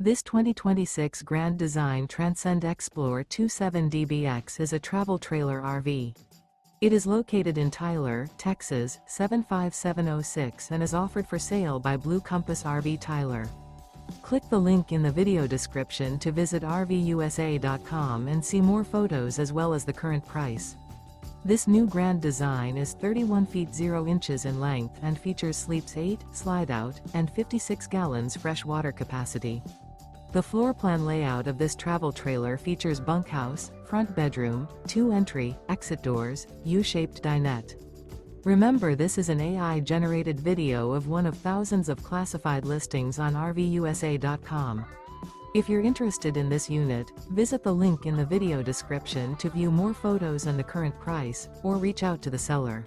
This 2026 Grand Design Transcend Xplor 27DBX is a travel trailer RV. It is located in Tyler, Texas, 75706 and is offered for sale by Blue Compass RV Tyler. Click the link in the video description to visit RVUSA.com and see more photos as well as the current price. This new Grand Design is 31 feet 0 inches in length and features sleeps 8, slide-out, and 56 gallons fresh water capacity. The floor plan layout of this travel trailer features bunkhouse, front bedroom, 2 entry, exit doors, U-shaped dinette. Remember, this is an AI-generated video of one of thousands of classified listings on RVUSA.com. If you're interested in this unit, visit the link in the video description to view more photos and the current price, or reach out to the seller.